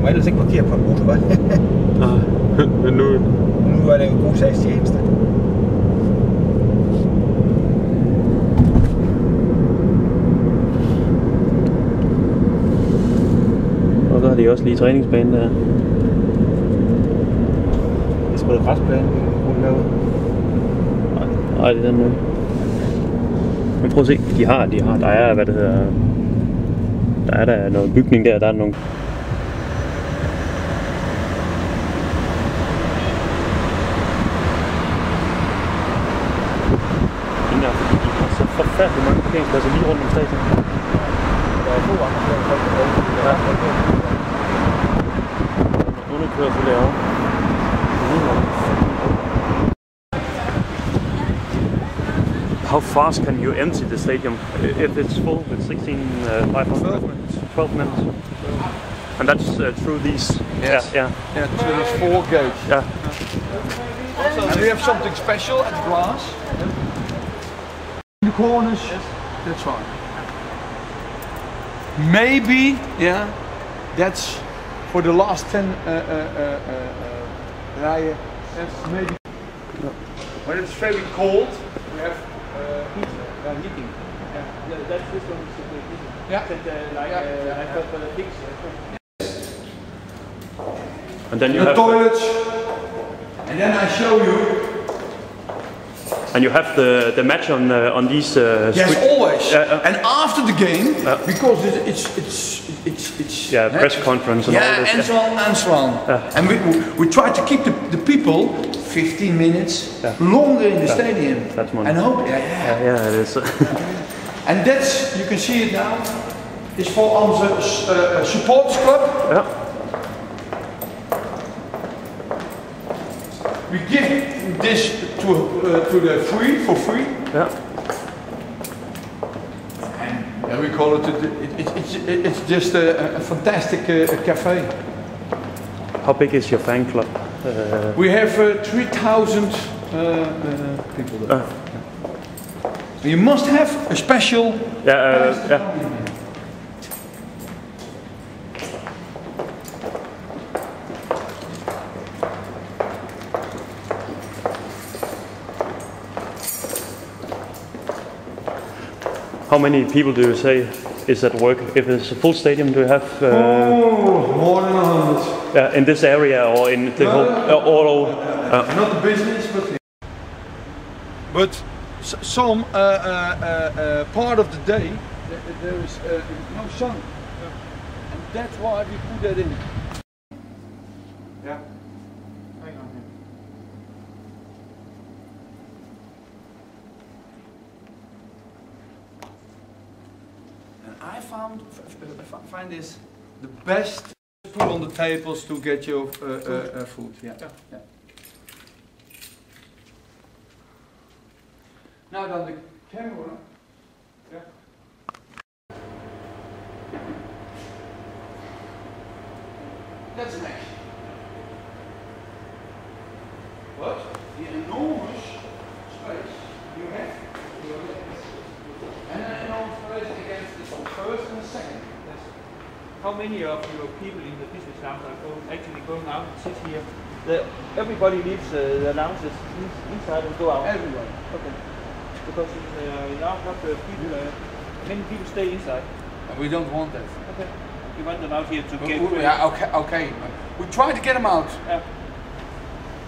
må ellers ikke parkere på en motorvej. Nej, men Nu er det jo en god sagstjeneste. Og så har de også lige træningsbanen der. Det er sgu da græsplæne, vi kan lave. Nej, det er den nu. Men prøv at se, de har, der er, hvad det hedder, der er der noget bygning der er nogle. Fordi de har så forfærdeligt mange parkeringspladser lige rundt om stadion. Der er 2 andre steder, folk kan bruge. Ja. Underkørsel derovre. How fast can you empty the stadium if it's full with 16,500? 12 minutes. And that's through these. Yes. Yeah. Yeah, there's 4 gates. Yeah. And we have something special at the glass. In the corners. Yes. That's fine. Maybe, yeah, that's for the last 10 rijen. Yes, maybe. No. When it's very cold, we have heating. Yeah, that's this one is the heating. Yeah. I got the pigs. And then you the have toilets. And then I show you. And you have the match on these. Yes, always. And after the game, because it's press conference and all this. And so on. And we try to keep the people 15 minutes longer in the stadium. That's money. And hope. Yeah, it is. And that's, you can see it now. It's for our supporters club. Yeah. We give this to the for free. Yeah. And we call it. It's just a fantastic cafe. How big is your fan club? We have 3,000 people there. You must have a special. Yeah. How many people do you say is at work? If it's a full stadium, do you have? More than 100. Yeah, in this area or in the whole, all over? Not the business, but some part of the day there is no sun, and that's why we put that in. Yeah. Hang on here. And I find this the best. Put on the tables to get your food. Yeah. Now then the camera. Yeah. That's an action. What? The enormous space you have. And an enormous space against the first and the second. How many of your people in the business lounge are actually going out and sit here? Everybody leaves the lounges inside and go out? Everyone. Okay. Because now not the people, many people stay inside. And we don't want that. Okay. You want them out here to get... Yeah, okay. We try to get them out. Yeah.